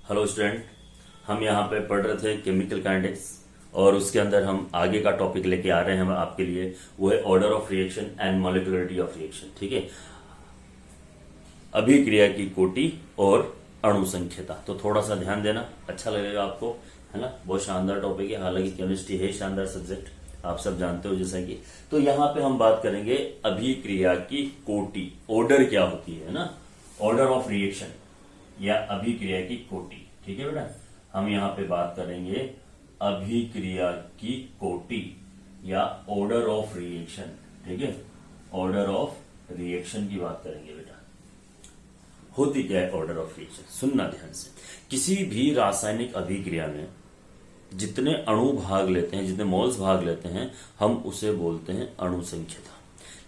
Hello student, हम यहाँ पे पढ़ रहे थे केमिकल काइनेटिक्स और उसके अंदर हम आगे का टॉपिक लेके आ रहे हैं आपके लिए। वो है order of reaction and molecularity of reaction. ठीक है, अभिक्रिया की कोटि और अणु संख्यता। तो थोड़ा सा ध्यान देना, अच्छा लगेगा आपको, है ना। बहुत शानदार टॉपिक है, हालांकि केमिस्ट्री है शानदार सब्जेक्ट, आप सब जानते हो जैसा कि। तो यहाँ पे हम बात करेंगे अभिक्रिया की कोटि, ऑर्डर क्या होती है ना, ऑर्डर ऑफ रिएक्शन या अभिक्रिया की कोटि। ठीक है बेटा, हम यहाँ पे बात करेंगे अभिक्रिया की कोटि या ऑर्डर ऑफ रिएक्शन। ठीक है, ऑर्डर ऑफ रिएक्शन की बात करेंगे बेटा। होती क्या है ऑर्डर ऑफ रिएक्शन, सुनना ध्यान से। किसी भी रासायनिक अभिक्रिया में जितने अणु भाग लेते हैं, जितने मोल्स भाग लेते हैं, हम उसे बोलते हैं अणु संख्यता।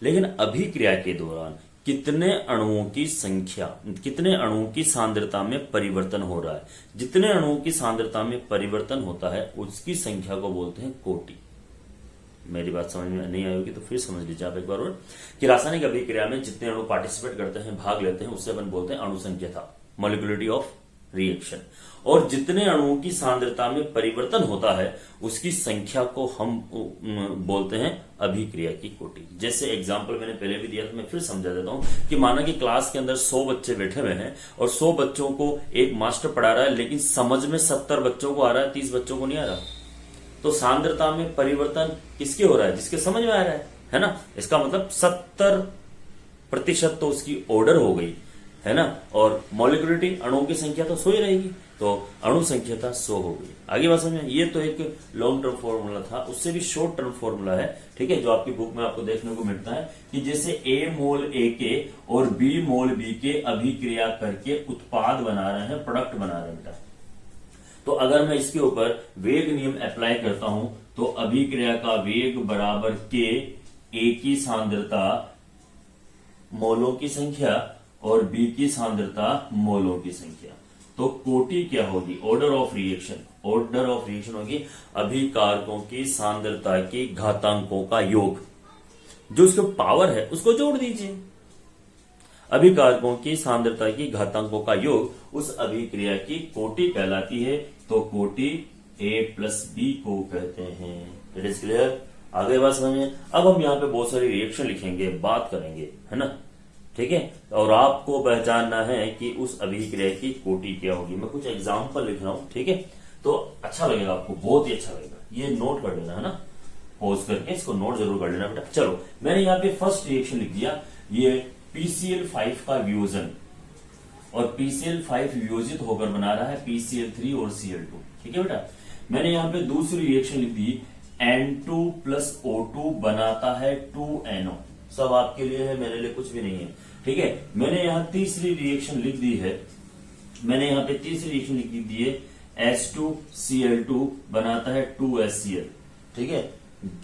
लेकिन अभिक्रिया के दौरान कितने अणुओं की संख्या, कितने अणुओं की सांद्रता में परिवर्तन हो रहा है, जितने अणुओं की सांद्रता में परिवर्तन होता है उसकी संख्या को बोलते हैं कोटि। मेरी बात समझ में नहीं आई होगी तो फिर समझ लीजिए आप एक बार और, कि रासायनिक अभिक्रिया में जितने अणु पार्टिसिपेट करते हैं, भाग लेते हैं, उससे अपन बोलते हैं अणु संख्यता, मॉलिक्यूलरिटी ऑफ रिएक्शन। और जितने अणुओं की सांद्रता में परिवर्तन होता है उसकी संख्या को हम बोलते हैं अभिक्रिया की कोटि। जैसे एग्जांपल मैंने पहले भी दिया था, मैं फिर समझा देता हूं कि माना कि क्लास के अंदर 100 बच्चे बैठे हुए हैं और 100 बच्चों को एक मास्टर पढ़ा रहा है, लेकिन समझ में 70 बच्चों को आ रहा है, 30 बच्चों को नहीं आ रहा। तो सांद्रता में परिवर्तन किसके हो रहा है, जिसके समझ में आ रहा है ना। इसका मतलब 70% तो उसकी ऑर्डर हो गई, है ना। और मॉलिक्यूलरिटी, अणुओं की संख्या तो 100 ही रहेगी, तो अणु संख्यता 100 हो गई। आगे बात समझ में। ये तो एक लॉन्ग टर्म फॉर्मूला था, उससे भी शॉर्ट टर्म फॉर्मूला है, ठीक है, जो आपकी बुक में आपको देखने को मिलता है कि जैसे ए मोल ए के और बी मोल बी के अभिक्रिया करके उत्पाद बना रहे हैं, प्रोडक्ट बना रहे हैं बेटा। तो अगर मैं इसके ऊपर वेग नियम अप्लाई करता हूं तो अभिक्रिया का वेग बराबर के, ए की सांद्रता मोलों की संख्या और बी की सांद्रता मोलों की संख्या। तो कोटि क्या होगी, order of reaction. Order of reaction होगी अभिकारकों की सांद्रता के घातांकों का योग, जो उसके पावर है उसको जोड़ दीजिए। अभिकारकों की सांद्रता की घातांकों का योग उस अभिक्रिया की कोटि कहलाती है। तो कोटि ए प्लस बी को कहते हैं। इट इज क्लियर, आगे बात समझिए। अब हम यहाँ पे बहुत सारी रिएक्शन लिखेंगे, बात करेंगे, है ना, ठीक है। और आपको पहचानना है कि उस अभिक्रिया की कोटि क्या होगी। मैं कुछ एग्जाम्पल लिख रहा हूं, ठीक है, तो अच्छा लगेगा आपको, बहुत ही अच्छा लगेगा। ये नोट कर लेना, है ना, पॉज करके इसको नोट जरूर कर लेना बेटा। चलो, मैंने यहाँ पे फर्स्ट रिएक्शन लिख दिया, ये PCl5 का वियोजन, और PCl5 वियोजित होकर बना रहा है PCl3 और Cl2। ठीक है बेटा। मैंने यहाँ पे दूसरी रिएक्शन लिख दी, N2 प्लस O2 बनाता है 2NO। सब आपके लिए है, मेरे लिए कुछ भी नहीं है, ठीक है। मैंने यहाँ तीसरी रिएक्शन लिख दी है, मैंने यहाँ पे तीसरी रिएक्शन लिख दी है, H2Cl2 बनाता है 2HCl। ठीक है,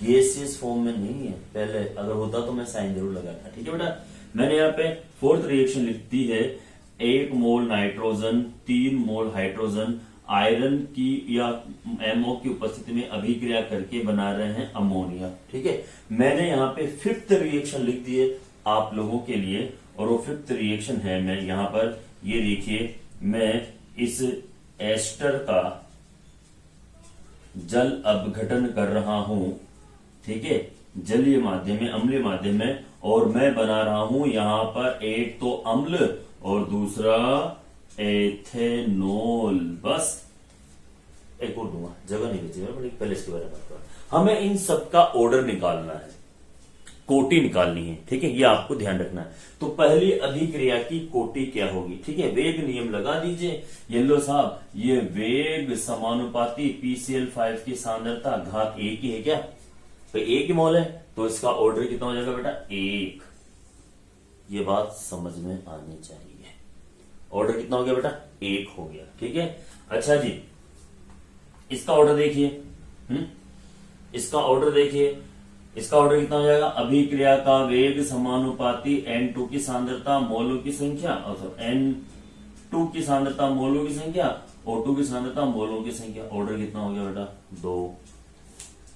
गैसियस फॉर्म में नहीं है, पहले अगर होता तो मैं साइन जरूर लगाता। ठीक है बेटा। मैंने यहाँ पे फोर्थ रिएक्शन लिख दी है, 1 मोल नाइट्रोजन 3 मोल हाइड्रोजन आयरन की या एमओ की उपस्थिति में अभिक्रिया करके बना रहे हैं अमोनिया। ठीक है। मैंने यहाँ पे फिफ्थ रिएक्शन लिख दी है आप लोगों के लिए, और वो फिफ्थ रिएक्शन है, मैं यहाँ पर ये देखिए, मैं इस एस्टर का जल अपघटन कर रहा हूं, ठीक है, जलीय माध्यम में, अम्लीय माध्यम में, और मैं बना रहा हूं यहां पर एक तो अम्ल और दूसरा एथेनॉल। बस एक और दूंगा, जगह नहीं बची है, पहले इसके बारे में बात करो। हमें इन सबका ऑर्डर निकालना है, कोटि निकालनी है, ठीक है, ये आपको ध्यान रखना है। तो पहली अभिक्रिया की कोटि क्या होगी, ठीक है, वेग नियम लगा दीजिए। येलो साहब, ये वेग समानुपाती PCl5 की सांद्रता घात 1 ही है क्या, तो 1 ही मोल है, तो इसका ऑर्डर कितना हो जाएगा बेटा, 1। ये बात समझ में आनी चाहिए। ऑर्डर कितना हो गया बेटा, 1 हो गया। ठीक है। अच्छा जी, इसका ऑर्डर देखिए, इसका ऑर्डर देखिए, इसका ऑर्डर कितना हो जाएगा, अभिक्रिया का वेग समानुपाती N2 की सांद्रता मोलों की संख्या, और N2 की सांद्रता मोलों की संख्या, O2 की सांद्रता मोलों की संख्या। ऑर्डर कितना हो गया बेटा, 2।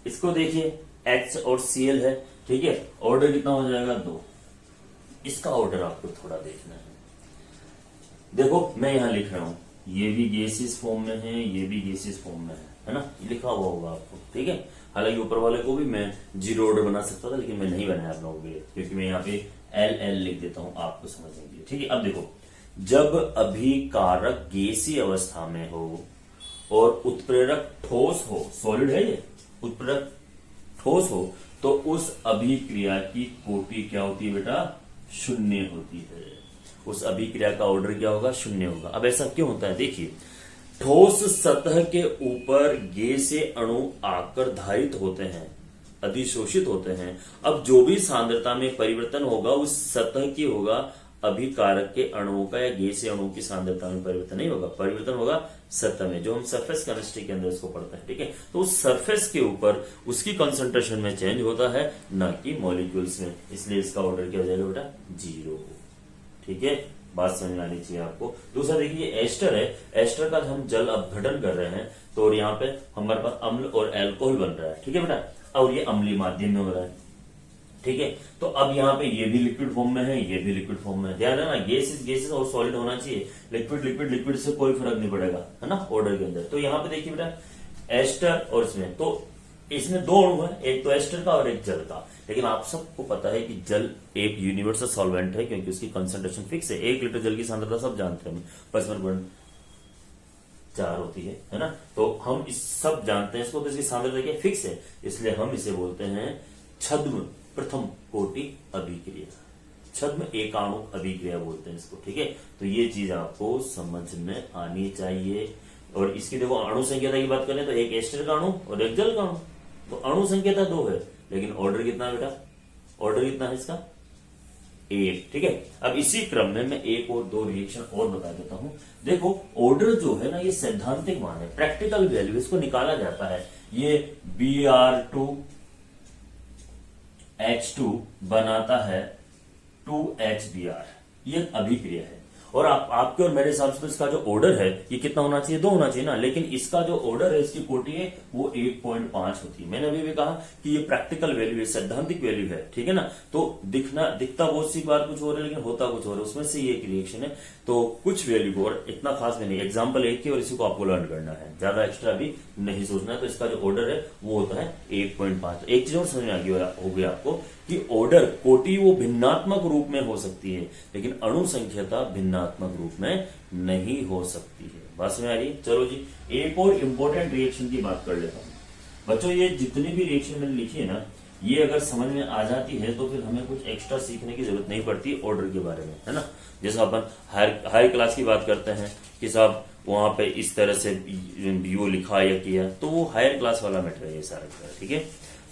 इसको देखिए, H और Cl है, ठीक है, ऑर्डर कितना हो जाएगा, 2। इसका ऑर्डर आपको थोड़ा देखना है। देखो मैं यहां लिख रहा हूं ये भी गैसियस फॉर्म में है, ये भी गैसियस फॉर्म में है ना, ये लिखा हुआ होगा आपको, ठीक है। हालांकि ऊपर वाले को भी मैं जीरो ऑर्डर बना सकता था, लेकिन मैं नहीं बनाया आप लोगों के लिए, क्योंकि मैं यहाँ पे एल लिख देता हूं आपको समझने के लिए, ठीक है। अब देखो, जब अभिकारक गैसीय अवस्था में हो और उत्प्रेरक ठोस हो, सॉलिड है ये, उत्प्रेरक ठोस हो, तो उस अभिक्रिया की कोटि क्या होती है बेटा, शून्य होती है। उस अभिक्रिया का ऑर्डर क्या होगा, शून्य होगा। अब ऐसा क्यों होता है, देखिए, ठोस सतह के ऊपर गैसीय अणु आकर धारित होते हैं, अधिशोषित होते हैं। अब जो भी सांद्रता में परिवर्तन होगा उस सतह की होगा, अभिकारक के अणुओं का या गैसीय अणुओं की सांद्रता में परिवर्तन नहीं होगा, परिवर्तन होगा सतह में, जो हम सरफेस केमिस्ट्री के अंदर इसको पढ़ते हैं, ठीक है। तो उस सरफेस के ऊपर उसकी कंसंट्रेशन में चेंज होता है, ना कि मॉलिक्यूल्स में, इसलिए इसका ऑर्डर क्या हो जाएगा बेटा, जीरो, ठीक है। बात समझ में आनी चाहिए आपको। दूसरा देखिए, एस्टर है, एस्टर का हम जल अपघटन कर रहे हैं, तो यहाँ पे हमारे पास अम्ल और एल्कोहल बन रहा है, ठीक है बेटा, और ये अम्लीय माध्यम में हो रहा है, ठीक है। तो अब यहाँ पे ये भी लिक्विड फॉर्म में है, ये भी लिक्विड फॉर्म में है, ध्यान है ना, गैसेस और सॉलिड होना चाहिए, लिक्विड से कोई फर्क नहीं पड़ेगा, है ना, ऑर्डर के अंदर। तो यहाँ पे देखिए बेटा, एस्टर और इसमें, तो इसमें दो अणु है, एक तो एस्टर का और एक जल का, लेकिन आप सबको पता है कि जल एक यूनिवर्सल सॉल्वेंट है, क्योंकि उसकी कंसंट्रेशन फिक्स है। 1 लीटर जल की सांद्रता सब जानते हैं, 55.4 होती है ना, तो हम इस सब जानते हैं इसको, तो इसकी सांद्रता क्या फिक्स है, इसलिए हम इसे बोलते हैं छद्म प्रथम कोटि अभिक्रिया, छद्म एकाणु अभिक्रिया बोलते हैं इसको, ठीक है। तो ये चीज आपको समझ में आनी चाहिए। और इसकी देखो, अणु संख्या की बात करें तो एक एस्टर का अणु और एक जल का अणु, तो अणु संख्या 2 है, लेकिन ऑर्डर कितना है बेटा, ऑर्डर कितना है इसका, 1, ठीक है। अब इसी क्रम में मैं एक और 2 रिएक्शन और बता देता हूं। देखो, ऑर्डर जो है ना, ये सैद्धांतिक मान है, प्रैक्टिकल वैल्यू, इसको निकाला जाता है। ये Br2H2 बनाता है 2HBr, ये अभिक्रिया है। और आपके और मेरे हिसाब से तो इसका जो ऑर्डर है ये कितना होना चाहिए, 2 होना चाहिए ना, लेकिन इसका जो ऑर्डर है, इसकी कोटि है वो 1.5 होती है। मैंने अभी भी कहा कि ये प्रैक्टिकल वैल्यू है, सैद्धांतिक वैल्यू है, ठीक है ना। तो दिखता बहुत सी बार कुछ और है, लेकिन होता कुछ और है, उसमें से ये एक रिएक्शन है। तो कुछ वैल्यू को, और इतना खास में नहीं, एग्जाम्पल एक ही, और इसी को आपको लर्न करना है, ज्यादा एक्स्ट्रा भी नहीं सोचना है। तो इसका जो ऑर्डर है वो होता है 1.5। एक चीज और समझ में आ गई होगी आपको कि ऑर्डर कोटि वो भिन्नात्मक रूप में हो सकती है, लेकिन अणु संख्याता भिन्नात्मक रूप में नहीं हो सकती है। बात समझ आ रही है। चलो जी, एक और इंपॉर्टेंट रिएक्शन की बात कर लेता हूं बच्चों। ये जितनी भी रिएक्शन मैंने लिखी है ना, ये अगर समझ में आ जाती है तो फिर हमें कुछ एक्स्ट्रा सीखने की जरूरत नहीं पड़ती ऑर्डर के बारे में, है ना। जैसे अपन हायर क्लास की बात करते हैं कि साहब वहां पे इस तरह से यू लिखा या किया, तो वो हायर क्लास वाला मैटर है, सारा, ठीक है।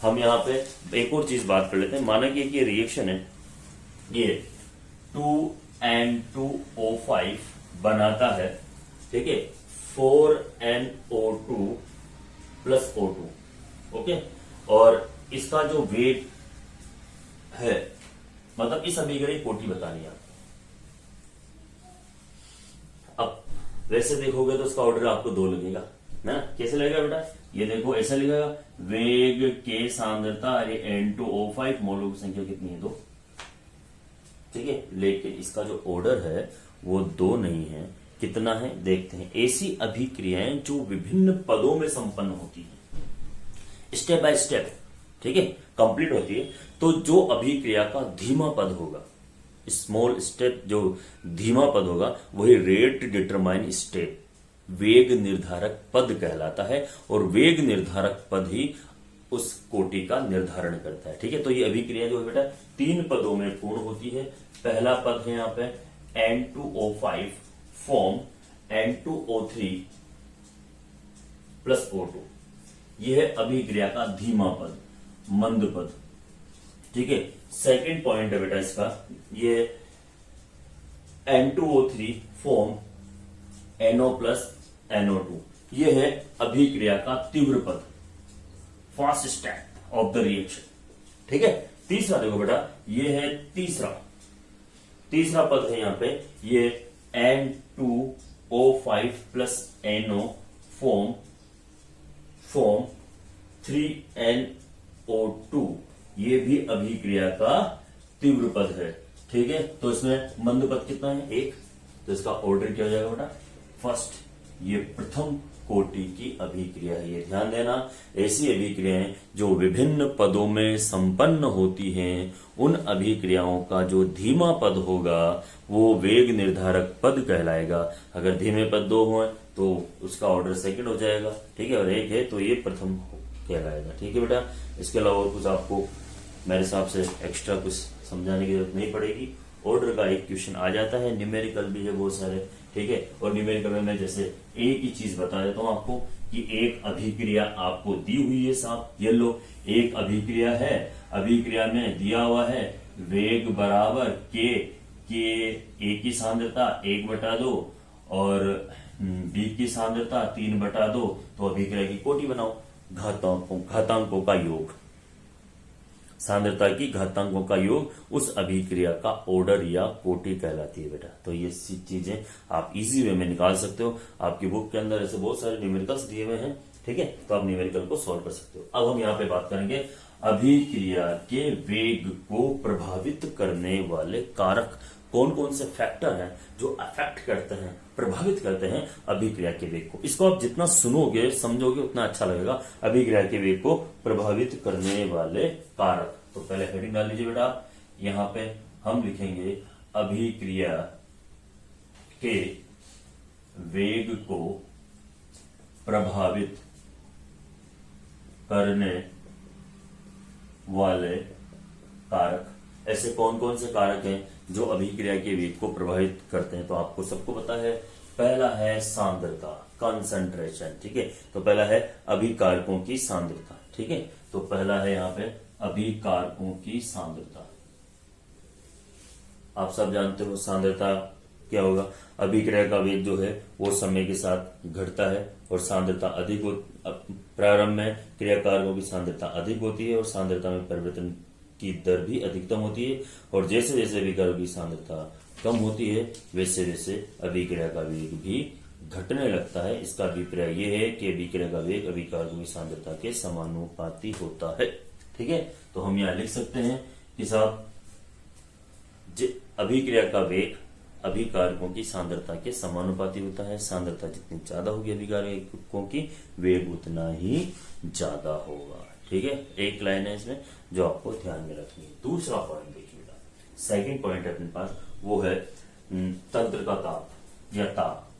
हम यहाँ पे एक और चीज बात कर लेते हैं। माना कि ये रिएक्शन है, ये 2N2O5 बनाता है, ठीक है, 4NO2 प्लस O2, ओके। और इसका जो वेट है, मतलब इस अभिक्रिया की कोटि बतानी है। अब वैसे देखोगे तो इसका ऑर्डर आपको 2 लगेगा ना, कैसे लगेगा बेटा, ये देखो ऐसा लिखेगा, वेग के सांद्रता, अरे N2O5, मोलों की संख्या कितनी है, 2, ठीक है। लेकिन इसका जो ऑर्डर है वो 2 नहीं है, कितना है देखते हैं। ऐसी अभिक्रियाएं जो विभिन्न पदों में संपन्न होती हैं, स्टेप बाय स्टेप, ठीक है, कंप्लीट होती है। तो जो अभिक्रिया का धीमा पद होगा, स्मॉल स्टेप, जो धीमा पद होगा, वही रेट डिटरमाइन स्टेप, वेग निर्धारक पद कहलाता है, और वेग निर्धारक पद ही उस कोटि का निर्धारण करता है, ठीक है। तो ये अभिक्रिया जो है बेटा 3 पदों में पूर्ण होती है। पहला पद है यहाँ पे N2O5 form N2O3 plus O2, यह है अभिक्रिया का धीमा पद, मंद पद, ठीक है। सेकंड पॉइंट है बेटा इसका, ये N2O3 form NO plus NO2, यह है अभिक्रिया का तीव्र पद, fast step of the reaction, ठीक है। तीसरा देखो बेटा, ये है तीसरा पद है यहाँ पे, ये N2O5 plus NO form 3NO2, ये भी अभिक्रिया का तीव्र पद है, ठीक है। तो इसमें मंद पद कितना है, 1, तो इसका ऑर्डर क्या हो जाएगा बेटा, फर्स्ट। ये प्रथम कोटि की अभिक्रिया है। ये ध्यान देना, ऐसी अभिक्रियाएं जो विभिन्न पदों में संपन्न होती हैं, उन अभिक्रियाओं का जो धीमा पद होगा वो वेग निर्धारक पद कहलाएगा। अगर धीमे पद 2 हो तो उसका ऑर्डर सेकंड हो जाएगा, ठीक है, और 1 है तो ये प्रथम कहलाएगा। ठीक है बेटा, इसके अलावा कुछ आपको मेरे हिसाब से एक्स्ट्रा कुछ समझाने की जरूरत नहीं पड़ेगी। ऑर्डर का एक क्वेश्चन आ जाता है, न्यूमेरिकल भी है बहुत सारे, ठीक है, और न्यूमेरिकल में मैं जैसे एक ही चीज बता देता हूं आपको कि एक अभिक्रिया आपको दी हुई है साहब, ये लो एक अभिक्रिया है, अभिक्रिया में दिया हुआ है वेग बराबर के ए की सांद्रता 1/2 और बी की सांद्रता 3/2, तो अभिक्रिया की कोटि बनाओ, घातांकों का योग, सांद्रता की घातांकों का योग उस अभिक्रिया का ऑर्डर या कोटि कहलाती है बेटा। तो ये चीजें आप इजी वे में निकाल सकते हो। आपकी बुक के अंदर ऐसे बहुत सारे न्यूमेरिकल्स दिए हुए हैं, ठीक है, तो आप न्यूमेरिकल को सॉल्व कर सकते हो। अब हम यहाँ पे बात करेंगे अभिक्रिया के वेग को प्रभावित करने वाले कारक कौन कौन से फैक्टर हैं जो अफेक्ट करते हैं, प्रभावित करते हैं अभिक्रिया के वेग को। इसको आप जितना सुनोगे समझोगे उतना अच्छा लगेगा। अभिक्रिया के वेग को प्रभावित करने वाले कारक, तो पहले हेडिंग डाल लीजिए बेटा, यहां पे हम लिखेंगे अभिक्रिया के वेग को प्रभावित करने वाले कारक। ऐसे कौन कौन से कारक हैं जो अभिक्रिया के वेग को प्रभावित करते हैं, तो आपको सबको पता है। पहला है सांद्रता, कंसंट्रेशन, ठीक है, तो पहला है अभिकारकों की सांद्रता, ठीक है, तो पहला है यहाँ पे अभिकारकों की सांद्रता। आप सब जानते हो सांद्रता क्या होगा। अभिक्रिया का वेग जो है वो समय के साथ घटता है और सांद्रता अधिक हो, प्रारंभ में क्रियाकारकों की सांद्रता अधिक होती है और सांद्रता में परिवर्तन की दर भी अधिकतम होती है, और जैसे जैसे अभिकारकों की सांद्रता कम होती है वैसे वैसे अभिक्रिया का वेग भी घटने लगता है। इसका अभिप्राय यह है कि अभिक्रिया का वेग अभिकारकों की सांद्रता के समानुपाती होता है, ठीक है। तो हम यहाँ लिख सकते हैं कि साहब अभिक्रिया का वेग अभिकारकों की सांद्रता के समानुपाती होता है। सांद्रता जितनी ज्यादा होगी अभिकारकों की, वेग उतना ही ज्यादा होगा, ठीक है। एक लाइन है इसमें जो आपको ध्यान में रखनी है। दूसरा पॉइंट देखिए बेटा, सेकंड पॉइंट है अपने पास, वो है तंत्र का ताप या ताप।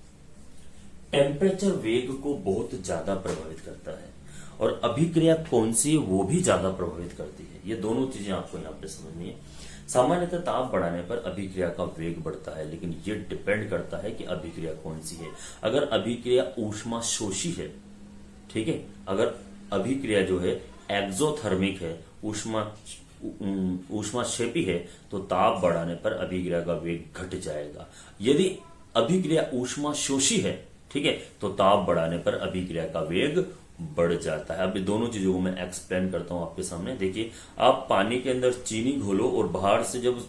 टेम्परेचर वेग को बहुत ज्यादा प्रभावित करता है और अभिक्रिया कौन सी है वो भी ज्यादा प्रभावित करती है। ये दोनों चीजें आपको यहाँ पे समझनी है। सामान्यतः ताप बढ़ाने पर अभिक्रिया का वेग बढ़ता है, लेकिन ये डिपेंड करता है कि अभिक्रिया कौन सी है। अगर अभिक्रिया ऊष्मा शोषी है, ठीक है, अगर अभिक्रिया जो है एक्सोथर्मिक है, ऊष्माक्षेपी है, तो ताप बढ़ाने पर अभिक्रिया का वेग घट जाएगा। यदि अभिक्रिया ऊष्मा शोषी है, ठीक है, तो ताप बढ़ाने पर अभिक्रिया का वेग बढ़ जाता है। अब दोनों चीजों को मैं एक्सप्लेन करता हूं आपके सामने। देखिए, आप पानी के अंदर चीनी घोलो और बाहर से जब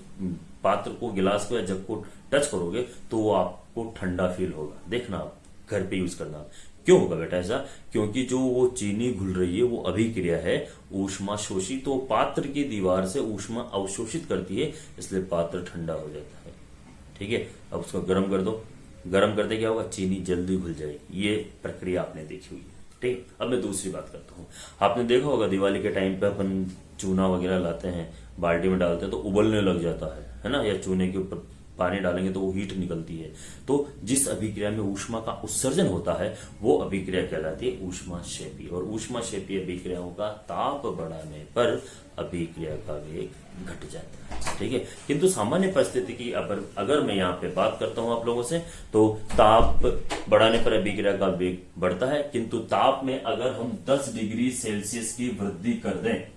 पात्र को, गिलास को या जग को टच करोगे तो वो आपको ठंडा फील होगा। देखना, आप घर पे यूज करना। क्यों होगा बेटा ऐसा? क्योंकि जो वो चीनी घुल रही है वो अभिक्रिया है ऊष्मा शोषी, तो पात्र की दीवार से ऊष्मा अवशोषित करती है, इसलिए पात्र ठंडा हो जाता है, ठीक है। अब उसको गर्म कर दो, गर्म करते क्या होगा, चीनी जल्दी घुल जाएगी। ये प्रक्रिया आपने देखी हुई है, ठीक। अब मैं दूसरी बात करता हूँ। आपने देखा होगा दिवाली के टाइम पे अपन चूना वगैरह लाते हैं, बाल्टी में डालते हैं तो उबलने लग जाता है ना, या चूने के ऊपर पानी डालेंगे तो वो हीट निकलती है। तो जिस अभिक्रिया में ऊष्मा का उत्सर्जन होता है वो अभिक्रिया कहलाती है ऊष्माक्षेपी, और ऊष्माक्षेपी अभिक्रियाओं का ताप बढ़ाने पर अभिक्रिया का वेग घट जाता है, ठीक है। किंतु सामान्य परिस्थिति की अगर मैं यहाँ पे बात करता हूं आप लोगों से, तो ताप बढ़ाने पर अभिक्रिया का वेग बढ़ता है, किंतु ताप में अगर हम 10 डिग्री सेल्सियस की वृद्धि कर दें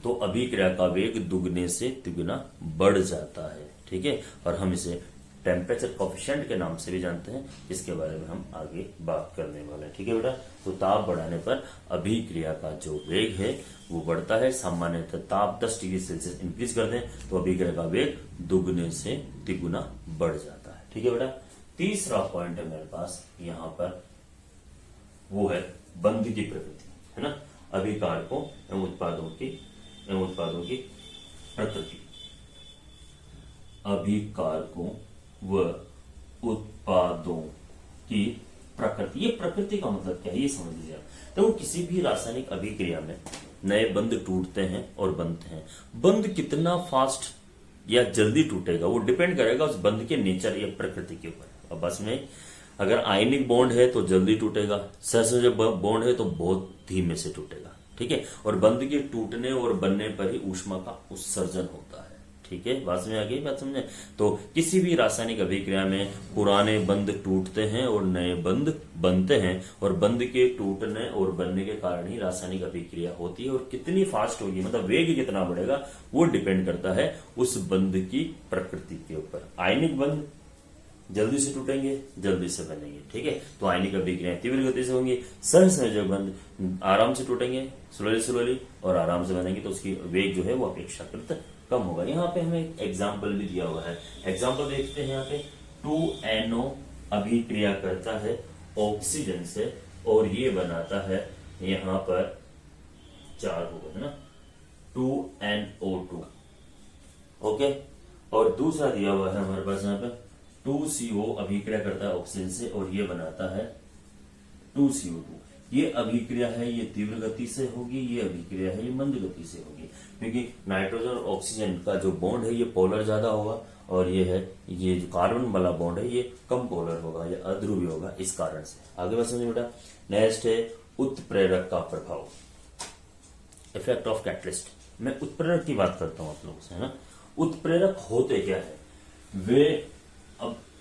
तो अभिक्रिया का वेग दुगने से तिगुना बढ़ जाता है, ठीक है। और हम इसे टेम्परेचर कोफिशिएंट के नाम से भी जानते हैं, इसके बारे में हम आगे बात करने वाले हैं, ठीक है बेटा। तो ताप बढ़ाने पर अभिक्रिया का जो वेग है वो बढ़ता है। सामान्यतः ताप 10 डिग्री सेल्सियस इंक्रीज कर दें तो अभिक्रिया का वेग दुगने से तिगुना बढ़ जाता है, ठीक है बेटा। तीसरा पॉइंट है मेरे पास यहाँ पर, वो है बंध की प्रकृति, है ना, अभिकारकों एवं उत्पादों की प्रकृति। अभिकारकों व उत्पादों की प्रकृति। ये प्रकृति का मतलब क्या है ये समझ लीजिए आप। तो किसी भी रासायनिक अभिक्रिया में नए बंध टूटते हैं और बनते हैं। बंध कितना फास्ट या जल्दी टूटेगा वो डिपेंड करेगा उस बंध के नेचर या प्रकृति के ऊपर। अब बस में अगर आयनिक बॉन्ड है तो जल्दी टूटेगा, सहसंयोजक बॉन्ड है तो बहुत धीमे से टूटेगा, ठीक है। और बंध के टूटने और बनने पर ही ऊष्मा का उत्सर्जन होता है, ठीक है। बात में आ गई बात समझे। तो किसी भी रासायनिक अभिक्रिया में पुराने बंध टूटते हैं और नए बंध बनते हैं, और बंध के टूटने और बनने के कारण ही रासायनिक अभिक्रिया होती है। और कितनी फास्ट होगी मतलब वेग कितना बढ़ेगा वो डिपेंड करता है उस बंध की प्रकृति के ऊपर। आयनिक बंध जल्दी से टूटेंगे, जल्दी से बनेंगे, ठीक है। तो आयनिक अभिक्रियाएं तीव्र गति से होंगी। सहसंयोजक बंध आराम से टूटेंगे, स्लोली और आराम से बनेंगे, तो उसकी वेग जो है वो अपेक्षाकृत कम होगा। यहाँ पे हमें एक एग्जाम्पल भी दिया हुआ है। एग्जाम्पल देखते हैं यहाँ पे 2NO अभिक्रिया करता है ऑक्सीजन से और ये बनाता है यहाँ पर 4 होगा, है ना, 2NO2, ओके। और दूसरा दिया हुआ है हमारे पास यहाँ पे 2CO अभिक्रिया करता है ऑक्सीजन से और ये बनाता है 2CO2। ये अभिक्रिया है ये तीव्र गति से होगी, ये अभिक्रिया है ये मंद गति से होगी, क्योंकि नाइट्रोजन और ऑक्सीजन का जो बॉन्ड है ये पोलर ज्यादा होगा और ये जो कार्बन वाला बॉन्ड है ये कम पोलर होगा या अध्रुवीय होगा, इस कारण से। आगे बात समझिए बेटा। नेक्स्ट है उत्प्रेरक का प्रभाव, इफेक्ट ऑफ कैटलिस्ट। मैं उत्प्रेरक की बात करता हूं आप लोगों से, है ना। उत्प्रेरक होते क्या है?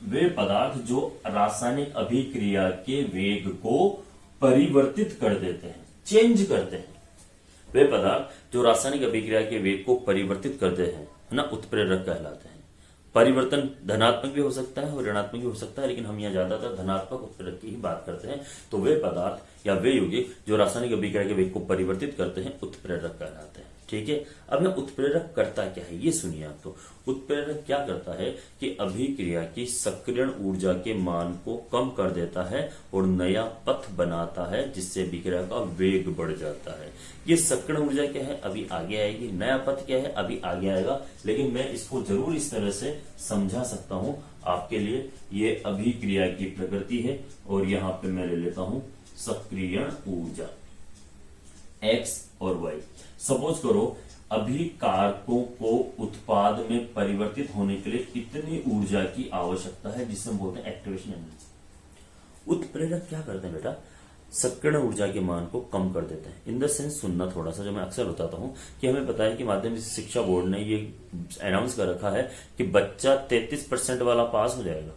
वे पदार्थ जो रासायनिक अभिक्रिया के वेग को परिवर्तित कर देते हैं, चेंज करते हैं। वे पदार्थ जो रासायनिक अभिक्रिया के वेग को परिवर्तित करते हैं, है ना, उत्प्रेरक कहलाते हैं। परिवर्तन धनात्मक भी हो सकता है और ऋणात्मक भी हो सकता है, लेकिन हम यहाँ ज्यादातर धनात्मक उत्प्रेरक की ही बात करते हैं। तो वे पदार्थ या वे यौगिक जो रासायनिक अभिक्रिया के वेग को परिवर्तित करते हैं उत्प्रेरक कहलाते हैं, ठीक है। अब यह उत्प्रेरक करता क्या है ये सुनिए आप। तो उत्प्रेरक क्या करता है कि अभिक्रिया की सक्रियण ऊर्जा के मान को कम कर देता है और नया पथ बनाता है, जिससे अभिक्रिया का वेग बढ़ जाता है। ये सक्रियण ऊर्जा क्या है अभी आगे आएगी, नया पथ क्या है अभी आगे आएगा, लेकिन मैं इसको जरूर इस तरह से समझा सकता हूं आपके लिए। ये अभिक्रिया की प्रकृति है और यहां पे मैं ले लेता हूं सक्रियण ऊर्जा X और Y। सपोज करो अभिकारकों को उत्पाद में परिवर्तित होने के लिए इतनी ऊर्जा की आवश्यकता है, जिसे हम बोलते हैं एक्टिवेशन एनर्जी। उत्प्रेरक क्या करते हैं बेटा? सक्रियण ऊर्जा के मान को कम कर देते हैं। इन द सेंस सुनना थोड़ा सा, जो मैं अक्सर बताता हूं कि हमें पता है कि माध्यमिक शिक्षा बोर्ड ने ये अनाउंस कर रखा है कि बच्चा 33% वाला पास हो जाएगा,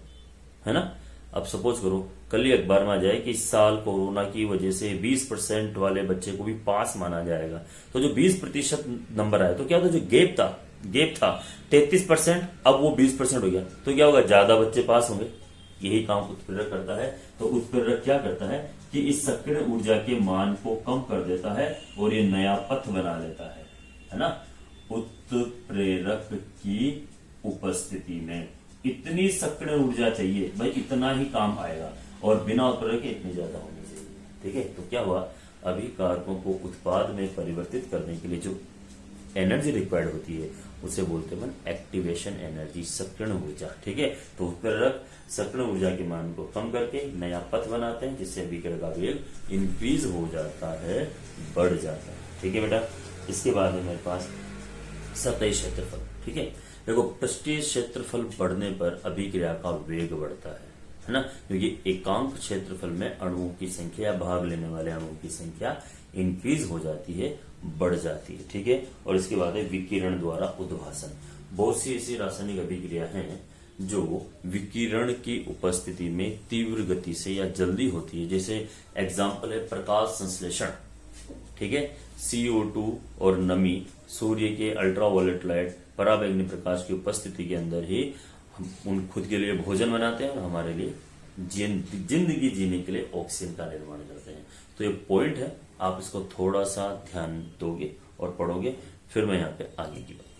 है ना। अब सपोज करो कल ही अखबार में आ जाए कि इस साल कोरोना की वजह से 20% वाले बच्चे को भी पास माना जाएगा। तो जो 20% नंबर आया तो क्या होता, जो गेप था 33%, अब वो 20% हो गया, तो क्या होगा, ज्यादा बच्चे पास होंगे। यही काम उत्प्रेरक करता है। तो उत्प्रेरक क्या करता है कि इस सक्रियण ऊर्जा के मान को कम कर देता है और ये नया पथ बना लेता है ना। उत्प्रेरक की उपस्थिति में इतनी सक्रियण ऊर्जा चाहिए भाई, इतना ही काम आएगा, और बिना उत्प्रेरक के इतनी ज्यादा होनी चाहिए, ठीक है। तो क्या हुआ, अभिकारकों को उत्पाद में परिवर्तित करने के लिए जो एनर्जी रिक्वायर्ड होती है उसे बोलते हैं एक्टिवेशन एनर्जी, सक्रियण ऊर्जा, ठीक है। तो उत्प्रेरक सक्रियण ऊर्जा के मान को कम करके नया पथ बनाते हैं, जिससे अभिक्रिया का वेग इंक्रीज हो जाता है, बढ़ जाता है, ठीक है बेटा। इसके बाद में मेरे पास सतही क्षेत्रफल, ठीक है। देखो पृष्ठीय क्षेत्रफल बढ़ने पर अभिक्रिया का वेग बढ़ता है ना, क्योंकि एकांक क्षेत्रफल में अणुओं की संख्या, भाग लेने वाले अणुओं की संख्या इंक्रीज हो जाती है, बढ़ जाती है, ठीक है। और इसके बाद है विकिरण द्वारा उद्भासन। बहुत सी ऐसी रासायनिक अभिक्रिया हैं जो विकिरण की उपस्थिति में तीव्र गति से या जल्दी होती है। जैसे एग्जाम्पल है प्रकाश संश्लेषण, ठीक है। CO2 और नमी सूर्य के अल्ट्रावायलेट लाइट, पराबैंगनी प्रकाश की उपस्थिति के अंदर ही हम उन खुद के लिए भोजन बनाते हैं और हमारे लिए जिंदगी जीने के लिए ऑक्सीजन का निर्माण करते हैं। तो ये पॉइंट है, आप इसको थोड़ा सा ध्यान दोगे और पढ़ोगे, फिर मैं यहाँ पे आगे की बात